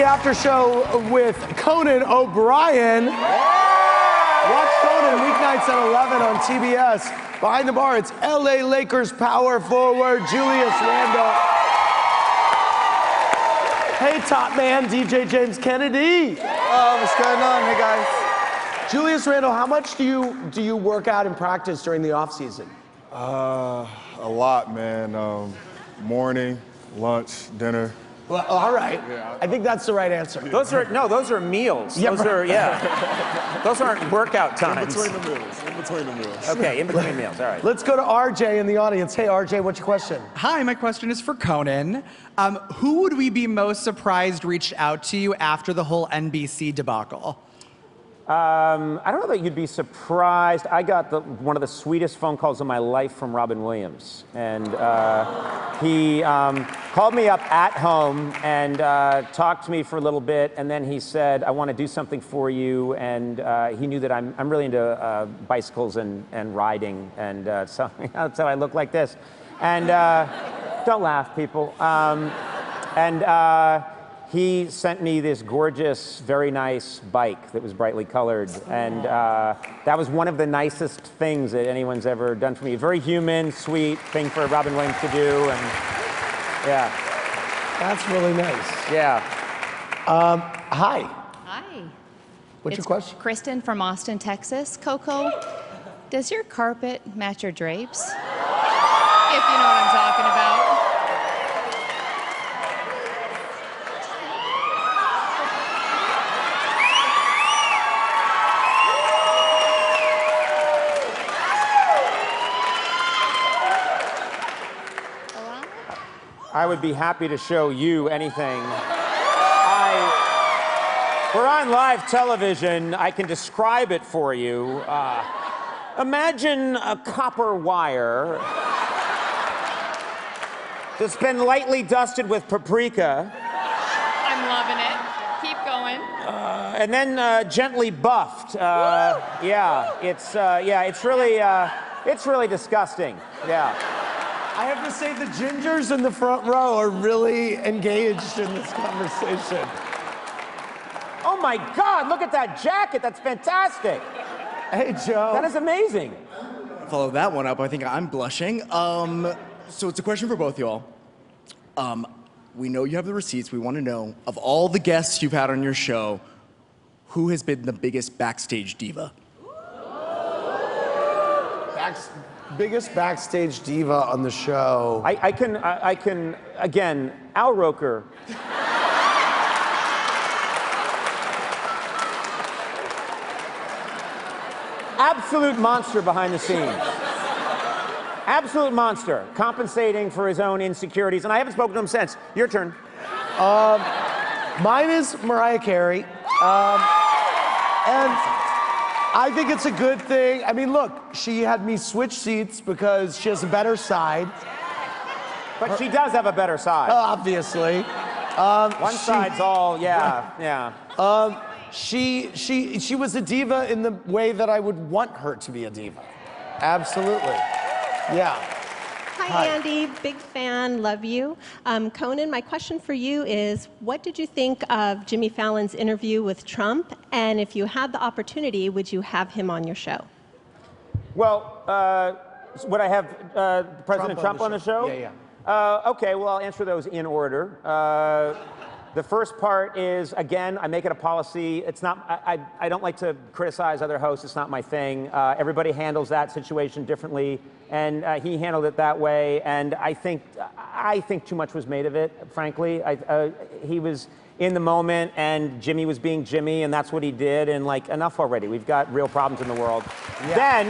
after show with Conan O'Brien. Watch Conan weeknights at 11 on TBS. Behind the bar, it's LA Lakers power forward Julius Randle. Hey, top man, DJ James Kennedy. Oh, what's going on? Hey, guys. Julius Randle, how much do you work out and practice during the off season? A lot, man. Morning, lunch, dinner. Well, all right. Yeah. I think that's the right answer. Those are meals. Yeah, those aren't workout times. In between the meals. Okay, in between meals. All right. Let's go to RJ in the audience. Hey, RJ, what's your question? Hi, my question is for Conan. Who would we be most surprised reached out to you after the whole NBC debacle? I don't know that you'd be surprised. I got one of the sweetest phone calls of my life from Robin Williams. And he called me up at home and talked to me for a little bit. And then he said, I want to do something for you. And he knew that I'm really into bicycles and riding. And so that's how I look like this. And don't laugh, people. He sent me this gorgeous, very nice bike that was brightly colored. And that was one of the nicest things that anyone's ever done for me. A very human, sweet thing for Robin Williams to do. And yeah. That's really nice. Yeah. Hi. Hi. What's your question? Kristen from Austin, Texas. Coco, does your carpet match your drapes? If you know what I'm talking about. I would be happy to show you anything. We're on live television. I can describe it for you. Imagine a copper wire that's been lightly dusted with paprika. I'm loving it. Keep going. And then gently buffed. It's really disgusting. Yeah. I have to say the gingers in the front row are really engaged in this conversation. Oh my God, look at that jacket, that's fantastic. Hey, Joe. That is amazing. Follow that one up, I think I'm blushing. So it's a question for both y'all. We know you have the receipts. We want to know, of all the guests you've had on your show, who has been the biggest backstage diva? Biggest backstage diva on the show. I can, again, Al Roker. Absolute monster behind the scenes. Absolute monster, compensating for his own insecurities. And I haven't spoken to him since. Your turn. Mine is Mariah Carey. And I think it's a good thing. I mean, look, she had me switch seats because she has a better side. But she does have a better side. Obviously. One side's all, yeah. She was a diva in the way that I would want her to be a diva. Absolutely. Yeah. Hi, Andy. Big fan. Love you. Conan, my question for you is, what did you think of Jimmy Fallon's interview with Trump? And if you had the opportunity, would you have him on your show? Well, would I have President Trump on the show? Yeah. Okay, well, I'll answer those in order. The first part is, again, I make it a policy. It's not, I don't like to criticize other hosts. It's not my thing. Everybody handles that situation differently, and he handled it that way. And I think too much was made of it, frankly. He was in the moment, and Jimmy was being Jimmy, and that's what he did. And like, enough already. We've got real problems in the world. Yeah. Then,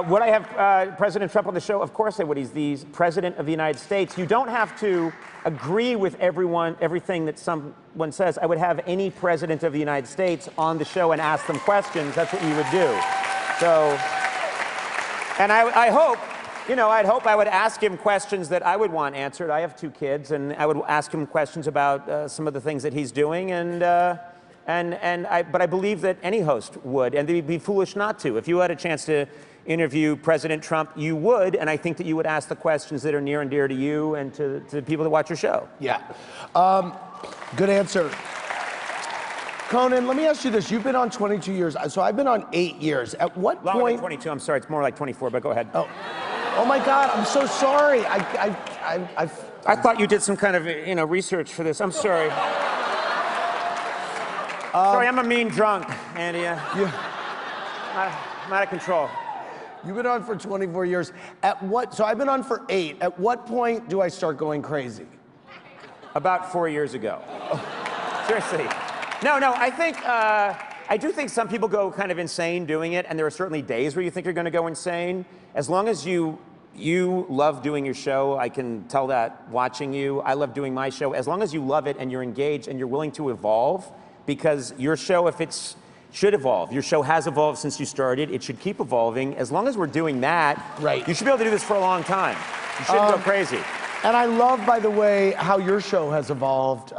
would I have President Trump on the show? Of course I would. He's the President of the United States. You don't have to agree with everything that someone says. I would have any president of the United States on the show and ask them questions. That's what you would do. So, and I hope, I'd hope I would ask him questions that I would want answered. I have 2 kids, and I would ask him questions about some of the things that he's doing, but I believe that any host would, and they'd be foolish not to. If you had a chance to interview President Trump, you would, and I think that you would ask the questions that are near and dear to you and to the people that watch your show. Yeah. Good answer. Conan, let me ask you this. You've been on 22 years, so I've been on 8 years. At what Longer point? than 22, I'm sorry, it's more like 24, but go ahead. Oh my God, I'm so sorry. I thought you did some kind of, research for this. I'm sorry. Sorry, I'm a mean drunk, Andy. I'm out of control. You've been on for 24 years. So I've been on for 8. At what point do I start going crazy? About 4 years ago. Seriously. No, I think, I do think some people go kind of insane doing it, and there are certainly days where you think you're gonna go insane. As long as you love doing your show, I can tell that watching you. I love doing my show. As long as you love it and you're engaged and you're willing to evolve, because your show, should evolve. Your show has evolved since you started. It should keep evolving. As long as we're doing that, right, you should be able to do this for a long time. You shouldn't go crazy. And I love, by the way, how your show has evolved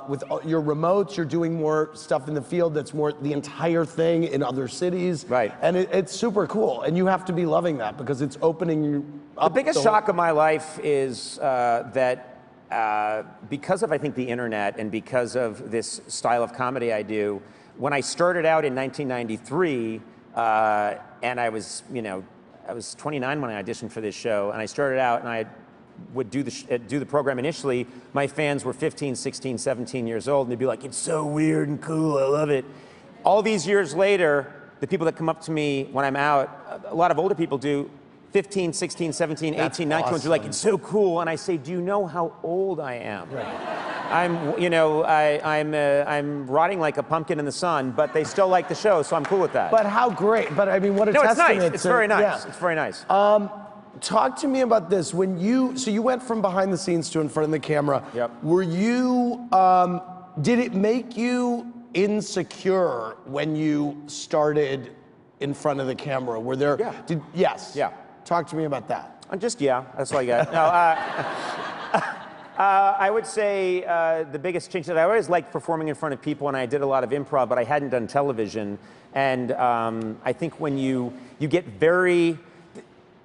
with your remotes. You're doing more stuff in the field that's more the entire thing in other cities. Right. And it's super cool. And you have to be loving that because it's opening you up. The biggest shock of my life is that because of, I think, the internet and because of this style of comedy I do, when I started out in 1993, and I was 29 when I auditioned for this show, and I started out and I would do the program initially, my fans were 15, 16, 17 years old, and they'd be like, it's so weird and cool, I love it. All these years later, the people that come up to me when I'm out, a lot of older people do, 15, 16, 17, 18, 19, they're like, it's so cool, and I say, do you know how old I am? Right. I'm rotting like a pumpkin in the sun, but they still like the show, so I'm cool with that. But how great, but I mean, what a testament. No, it's nice, it's very nice, yeah. It's very nice. Talk to me about this. So you went from behind the scenes to in front of the camera. Yep. Were you, did it make you insecure when you started in front of the camera? Were there, yes. Yeah. Talk to me about that. That's all I got. No, I would say the biggest change that I always liked performing in front of people, and I did a lot of improv, but I hadn't done television. And I think when you get very,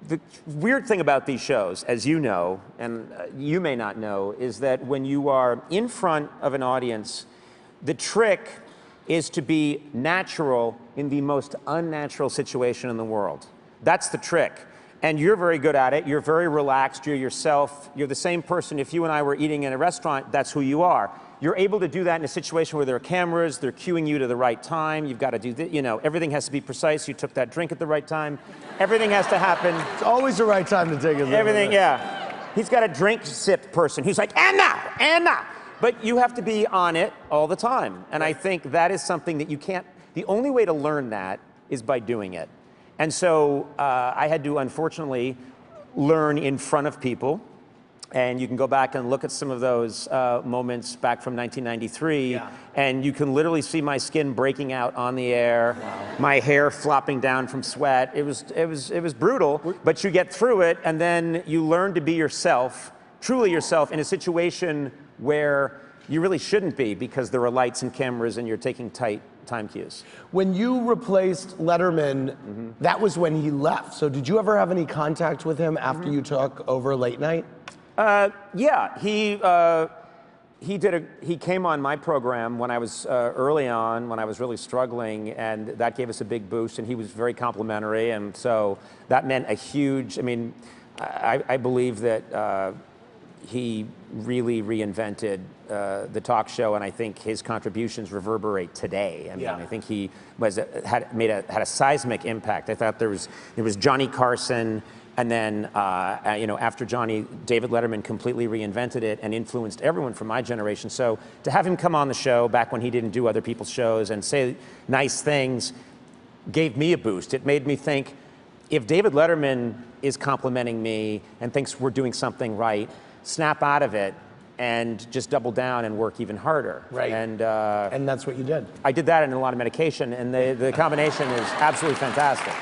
the weird thing about these shows, as you know, and you may not know, is that when you are in front of an audience, the trick is to be natural in the most unnatural situation in the world. That's the trick. And you're very good at it. You're very relaxed. You're yourself. You're the same person. If you and I were eating in a restaurant, that's who you are. You're able to do that in a situation where there are cameras. They're cueing you to the right time. You've got to do this. Everything has to be precise. You took that drink at the right time. Everything has to happen. It's always the right time to take it. Everything, yeah. He's got a drink sip person who's like, and now. But you have to be on it all the time. And I think that is something that you can't, the only way to learn that is by doing it. And so I had to, unfortunately, learn in front of people. And you can go back and look at some of those moments back from 1993, and you can literally see my skin breaking out on the air, my hair flopping down from sweat. It was brutal, but you get through it, and then you learn to be yourself, truly yourself, in a situation where you really shouldn't be because there are lights and cameras and you're taking tight time cues. When you replaced Letterman, that was when he left. So did you ever have any contact with him after you took over Late Night? Yeah, he came on my program when I was early on, when I was really struggling, and that gave us a big boost, and he was very complimentary, and so that meant a huge, I believe that he really reinvented the talk show, and I think his contributions reverberate today. I think he had a seismic impact. I thought there was Johnny Carson, and then after Johnny, David Letterman completely reinvented it and influenced everyone from my generation. So to have him come on the show back when he didn't do other people's shows and say nice things gave me a boost. It made me think, if David Letterman is complimenting me and thinks we're doing something right, snap out of it and just double down and work even harder. Right. And that's what you did. I did that and a lot of medication, and the combination is absolutely fantastic.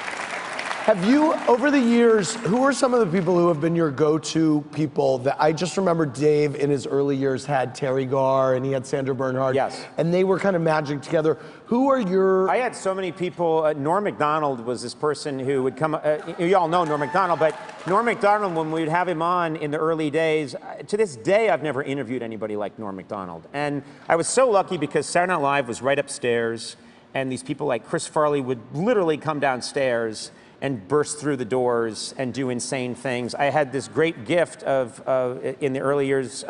Have you, over the years, who are some of the people who have been your go-to people that I just remember Dave in his early years had Terry Garr and he had Sandra Bernhard. Yes. And they were kind of magic together. Who are your... I had so many people. Norm Macdonald was this person who would come, you all know Norm Macdonald, but Norm Macdonald, when we'd have him on in the early days, to this day, I've never interviewed anybody like Norm Macdonald. And I was so lucky because Saturday Night Live was right upstairs, and these people like Chris Farley would literally come downstairs and burst through the doors and do insane things. I had this great gift of in the early years,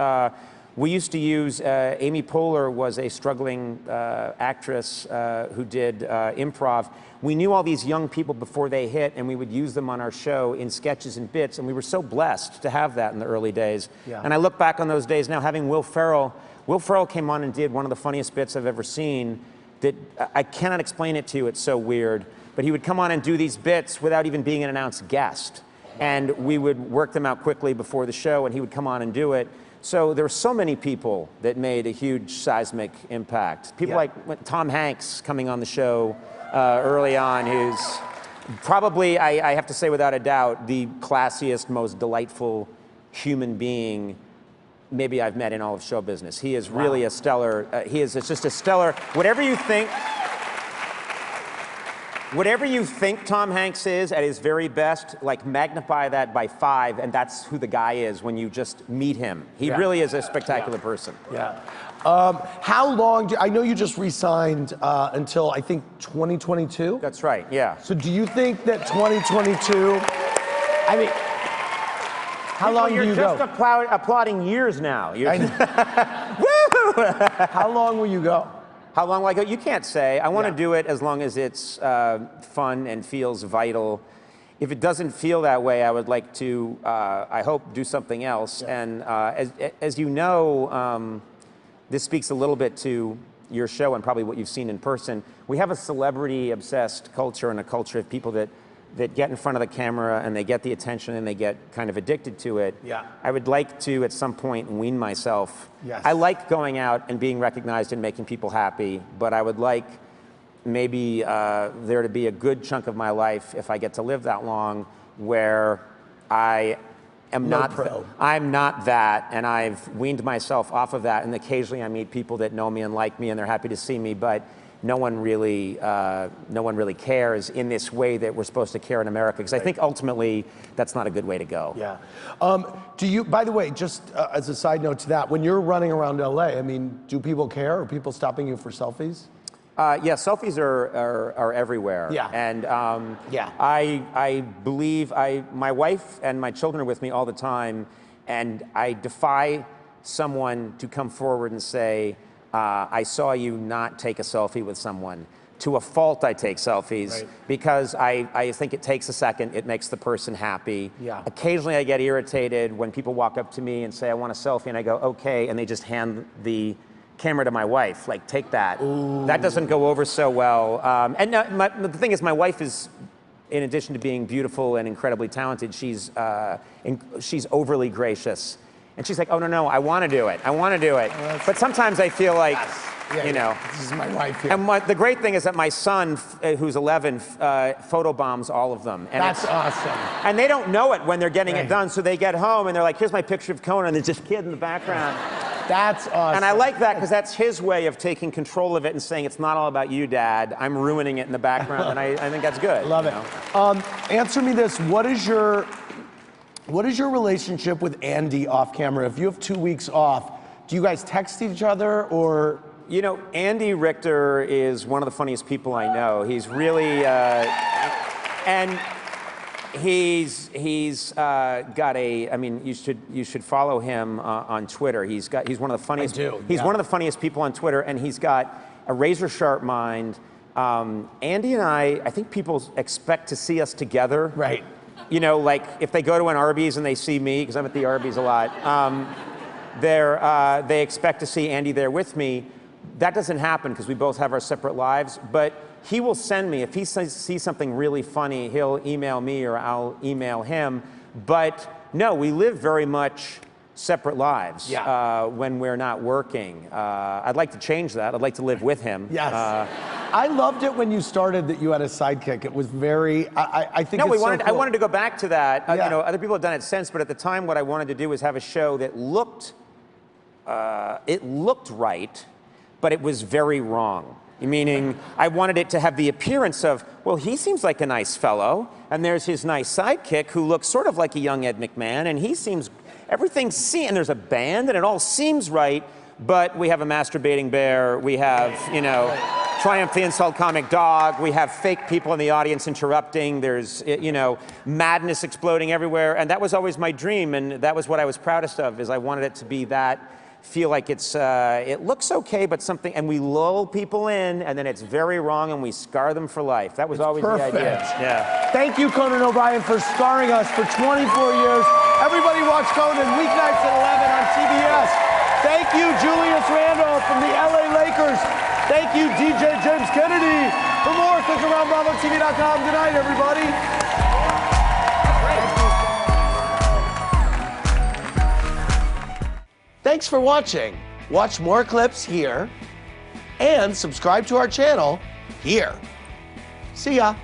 we used to use, Amy Poehler was a struggling actress who did improv. We knew all these young people before they hit, and we would use them on our show in sketches and bits, and we were so blessed to have that in the early days. Yeah. And I look back on those days now, having Will Ferrell. Will Ferrell came on and did one of the funniest bits I've ever seen that I cannot explain it to you, it's so weird. But he would come on and do these bits without even being an announced guest. And we would work them out quickly before the show, and he would come on and do it. So there were so many people that made a huge seismic impact. People like Tom Hanks coming on the show early on, who's probably, I have to say without a doubt, the classiest, most delightful human being maybe I've met in all of show business. He is really a stellar, it's just a stellar, whatever you think Tom Hanks is at his very best, like magnify that by 5, and that's who the guy is when you just meet him. He really is a spectacular person. Yeah. How long, I know you just re-signed until I think 2022? That's right, yeah. So do you think that 2022, I mean, how long do you go? You're just applauding years now. Woo! How long will you go? How long will I go? You can't say. I want to do it as long as it's fun and feels vital. If it doesn't feel that way, I would like to, I hope, do something else. Yeah. And as you know, this speaks a little bit to your show and probably what you've seen in person. We have a celebrity-obsessed culture and a culture of people that get in front of the camera and they get the attention and they get kind of addicted to it. Yeah. I would like to, at some point, wean myself. Yes. I like going out and being recognized and making people happy, but I would like maybe there to be a good chunk of my life, if I get to live that long, where I am I'm not that, and I've weaned myself off of that, and occasionally I meet people that know me and like me and they're happy to see me, but no one really cares in this way that we're supposed to care in America, because I think ultimately that's not a good way to go. Yeah. Do you, by the way, just as a side note to that, when you're running around LA, I mean, do people care? Are people stopping you for selfies? Yeah, selfies are everywhere. Yeah. And I believe my wife and my children are with me all the time, and I defy someone to come forward and say, I saw you not take a selfie with someone. To a fault, I take selfies because I think it takes a second. It makes the person happy. Yeah. Occasionally, I get irritated when people walk up to me and say, I want a selfie, and I go, okay, and they just hand the camera to my wife, like, take that. Ooh. That doesn't go over so well. And the thing is, my wife is, in addition to being beautiful and incredibly talented, she's overly gracious. And she's like, oh, no, I want to do it. I want to do it. Oh, but sometimes I feel like, you know. This is my wife here. And the great thing is that my son, who's 11, photobombs all of them. And that's awesome. And they don't know it when they're getting it done, so they get home and they're like, here's my picture of Conan, and there's this kid in the background. That's awesome. And I like that because that's his way of taking control of it and saying, it's not all about you, Dad. I'm ruining it in the background, and I think that's good. Love it. Answer me this. What is your relationship with Andy off camera? If you have 2 weeks off, do you guys text each other or? You know, Andy Richter is one of the funniest people I know. He's really, and he's got a, I mean, you should follow him on Twitter. He's one of the funniest. He's one of the funniest people on Twitter, and he's got a razor sharp mind. Andy and I think people expect to see us together. Right. You know, like if they go to an Arby's and they see me, because I'm at the Arby's a lot, they expect to see Andy there with me. That doesn't happen because we both have our separate lives, but he will send me, if he sees something really funny, he'll email me or I'll email him. But no, we live very much separate lives when we're not working. I'd like to change that. I'd like to live with him. Yes. I loved it when you started that you had a sidekick. It was very, I think it's so cool. I wanted to go back to that. You know, other people have done it since, but at the time what I wanted to do was have a show that looked right, but it was very wrong. Meaning, I wanted it to have the appearance of, well, he seems like a nice fellow, and there's his nice sidekick who looks sort of like a young Ed McMahon, and he seems, and there's a band, and it all seems right, but we have a masturbating bear, we have, Triumph the Insult Comic Dog, we have fake people in the audience interrupting, there's, madness exploding everywhere, and that was always my dream, and that was what I was proudest of, is I wanted it to be that, feel like it looks okay, but something, and we lull people in, and then it's very wrong, and we scar them for life. That was always perfect. the idea. Yeah. Thank you, Conan O'Brien, for scarring us for 24 years. Everybody watch Conan weeknights at 11 on TBS. Thank you, Julius Randle from the LA Lakers. Thank you, DJ James Kennedy. For more, click around BravoTV.com. Good night, everybody. Thanks for watching. Watch more clips here and subscribe to our channel here. See ya.